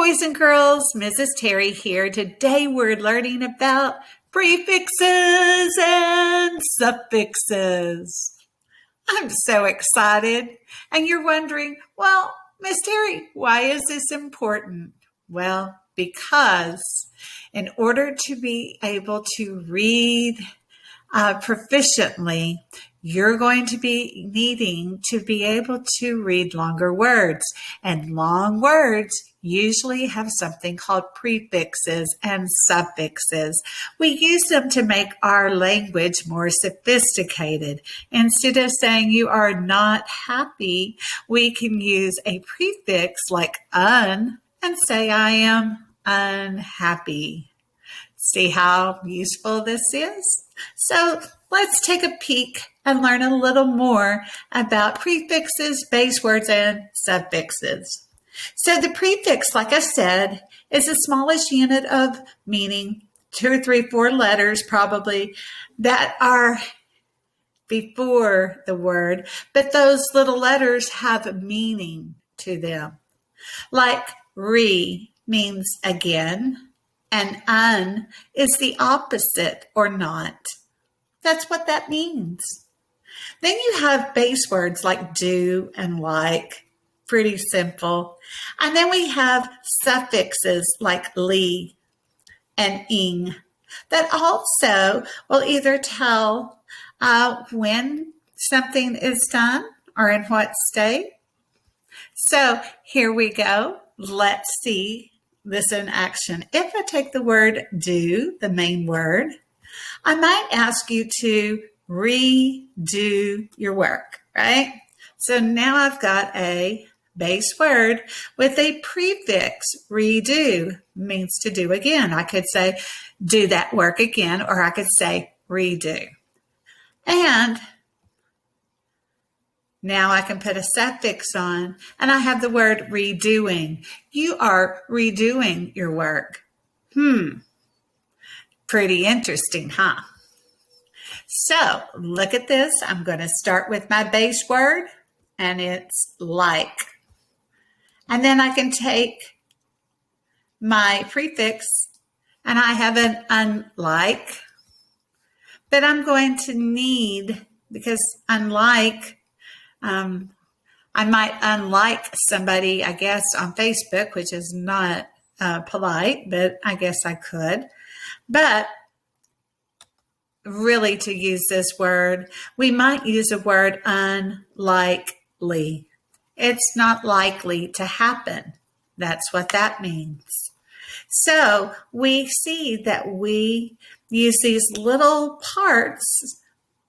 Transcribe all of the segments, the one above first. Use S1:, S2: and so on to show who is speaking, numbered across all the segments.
S1: boys and girls, Mrs. Terry here. Today we're learning about prefixes and suffixes. I'm so excited. And you're wondering, well, Miss Terry, why is this important? Well, because in order to be able to read proficiently, you're going to be needing to be able to read longer words. And long words usually have something called prefixes and suffixes. We use them to make our language more sophisticated. Instead of saying you are not happy, we can use a prefix like un and say I am unhappy. See how useful this is? So let's take a peek and learn a little more about prefixes, base words, and suffixes. So the prefix, like I said, is the smallest unit of meaning, 2 or 3, 4 letters probably, that are before the word, but those little letters have meaning to them. Like re means again, and un is the opposite or not. That's what that means. Then you have base words like do and like, pretty simple. And then we have suffixes like li and ing that also will either tell when something is done or in what state. So here we go. Let's see this in action. If I take the word do, the main word, I might ask you to redo your work, right? So now I've got a base word with a prefix. Redo means to do again. I could say do that work again, or I could say redo. And now I can put a suffix on, and I have the word redoing. You are redoing your work. Pretty interesting, huh? So look at this. I'm going to start with my base word, and it's like. And then I can take my prefix, and I have an unlike. But I'm going to need, because unlike, I might unlike somebody, I guess, on Facebook, which is not polite, but I guess I could. But really, to use this word, we might use a word unlikely. It's not likely to happen. That's what that means. So we see that we use these little parts.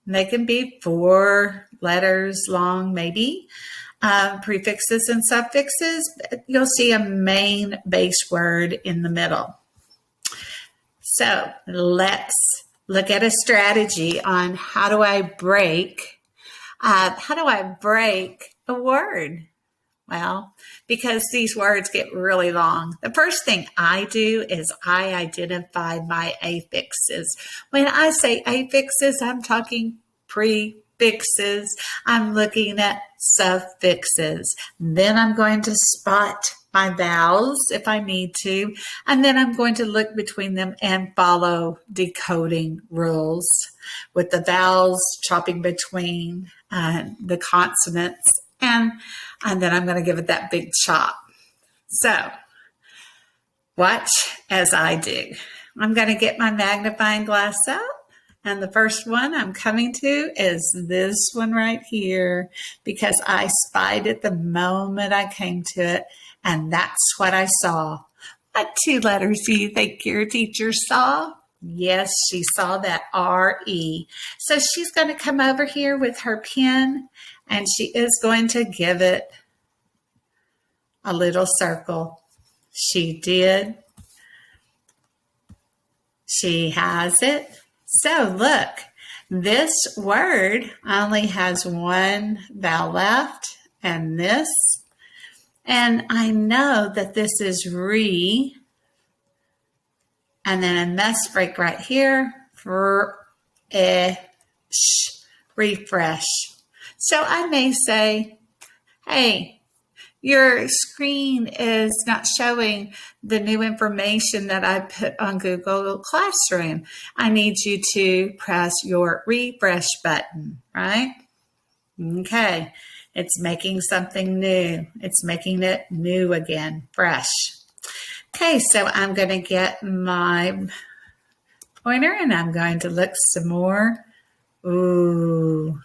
S1: They can be 4 letters long, maybe, prefixes and suffixes. You'll see a main base word in the middle. So let's look at a strategy on how do I break a word? Well, because these words get really long. The first thing I do is I identify my affixes. When I say affixes, I'm talking prefixes. I'm looking at suffixes. Then I'm going to spot my vowels if I need to. And then I'm going to look between them and follow decoding rules with the vowels chopping between the consonants. And then I'm going to give it that big chop. So watch as I do. I'm going to get my magnifying glass out. And the first one I'm coming to is this one right here, because I spied it the moment I came to it. And that's what I saw. What 2 letters do you think your teacher saw? Yes, she saw that R-E. So she's going to come over here with her pen, and she is going to give it a little circle. She did. She has it. So look, this word only has 1 vowel left, and this. And I know that this is re. And then a mess break right here. Refresh. So I may say, hey, Your screen is not showing the new information that I put on Google Classroom. I need you to press your refresh button, right? Okay, it's making something new. It's making it new again, fresh. Okay, so I'm going to get my pointer and I'm going to look some more. Ooh,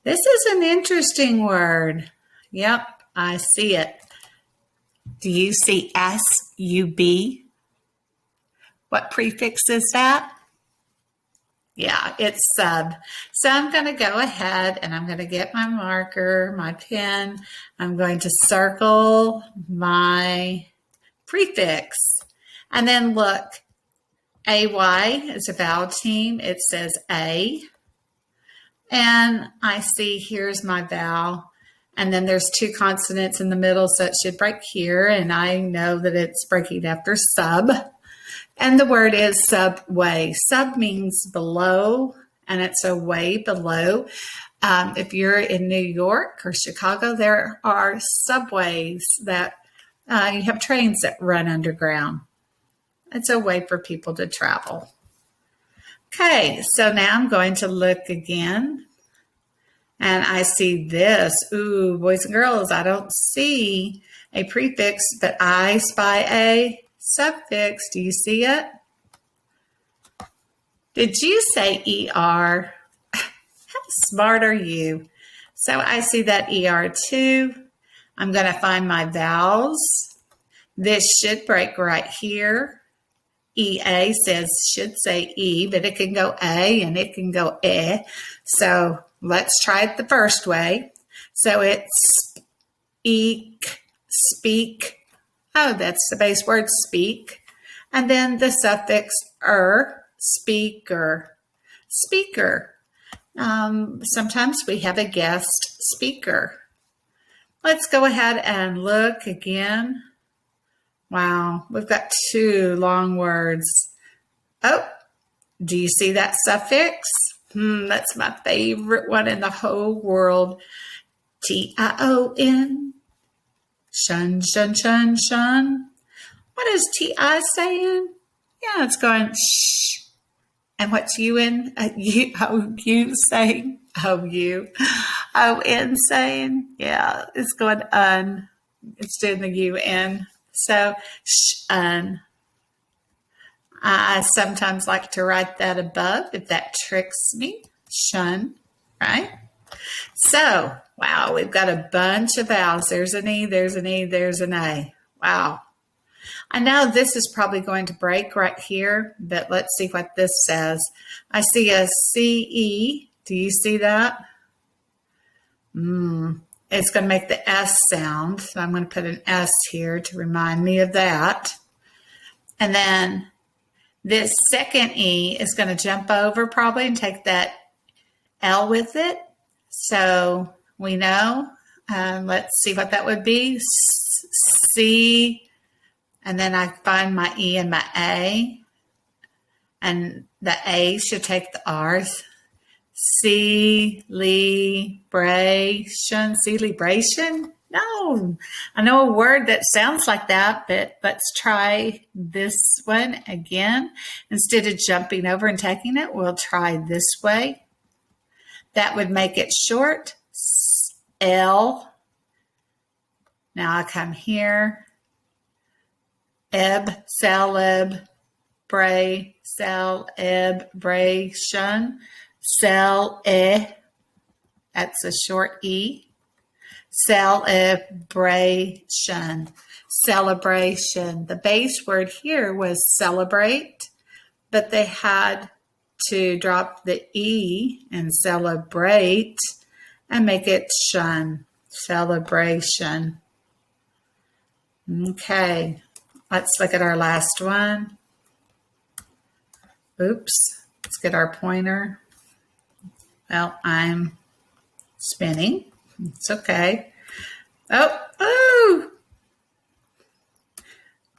S1: this is an interesting word. Yep, I see it. Do you see S-U-B? What prefix is that? Yeah, it's sub. So I'm going to go ahead and I'm going to get my marker, my pen. I'm going to circle my prefix. And then look, AY is a vowel team. It says A. And I see here's my vowel. And then there's two consonants in the middle, so it should break here. And I know that it's breaking after sub. And the word is subway. Sub means below, and it's a way below. If you're in New York or Chicago, there are subways that you have trains that run underground. It's a way for people to travel. Okay, so now I'm going to look again. And I see this. Ooh, boys and girls, I don't see a prefix, but I spy a suffix. Do you see it? Did you say ER? How smart are you? So I see that ER too. I'm going to find my vowels. This should break right here. EA should say E, but it can go A and it can go E. So let's try it the first way. So it's eek, speak. Oh, that's the base word, speak. And then the suffix speaker, speaker. Sometimes we have a guest speaker. Let's go ahead and look again. Wow, we've got two long words. Oh, do you see that suffix? That's my favorite one in the whole world. T-I-O-N. Shun, shun, shun, shun. What is T-I saying? Yeah, it's going shh. And what's U-N? You saying? O-U. O-N saying? Yeah, it's going un. It's doing the U-N. So, shun. I sometimes like to write that above if that tricks me. Shun, right? So, wow, we've got a bunch of vowels. There's an E, there's an E, there's an A. Wow. I know this is probably going to break right here, but let's see what this says. I see a C-E. Do you see that? It's going to make the S sound. So I'm going to put an S here to remind me of that. And then this second E is going to jump over probably and take that L with it. So we know. Let's see what that would be. C, and then I find my E and my A. And the A should take the R's. Celebration. Celebration? No. I know a word that sounds like that, but let's try this one again. Instead of jumping over and taking it, we'll try this way. That would make it short. L. Now I come here. Celebration. That's a short E. Celebration. Celebration. The base word here was celebrate, but they had to drop the E and celebrate and make it shun. Celebration. Okay, let's look at our last one. Oops, let's get our pointer. Well, I'm spinning. It's okay. Oh!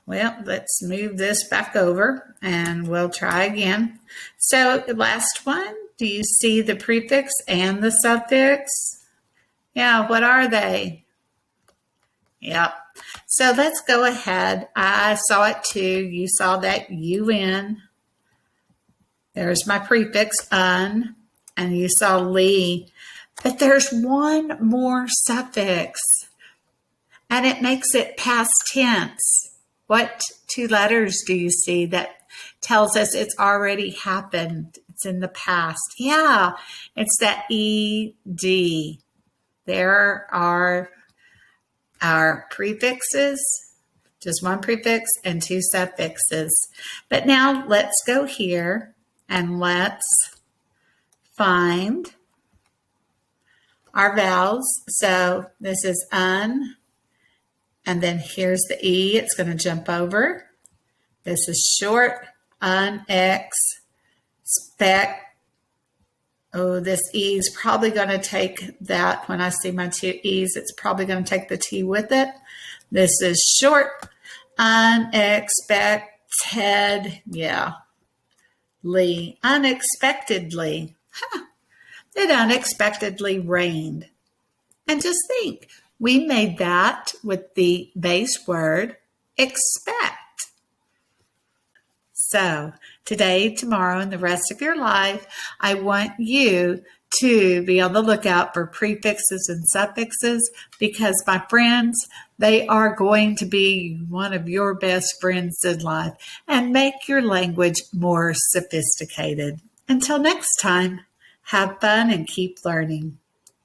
S1: Well, let's move this back over and we'll try again. So the last one, do you see the prefix and the suffix? Yeah, what are they? Yep. So let's go ahead. I saw it too. You saw that UN. There's my prefix, un, and you saw li. But there's one more suffix, and it makes it past tense. What two letters do you see that tells us it's already happened? It's in the past. Yeah, it's that ed. There are our prefixes, just one prefix and two suffixes. But now let's go here and let's find our vowels. So this is un, and then here's the E. It's going to jump over. This is short, unexpect. Oh, this E is probably going to take that. When I see my two E's, it's probably going to take the T with it. This is short, unexpected. Yeah. Lee, unexpectedly. It unexpectedly rained. And just think, we made that with the base word expect. So today, tomorrow, and the rest of your life, I want you to be on the lookout for prefixes and suffixes because, my friends, they are going to be one of your best friends in life and make your language more sophisticated. Until next time, have fun and keep learning.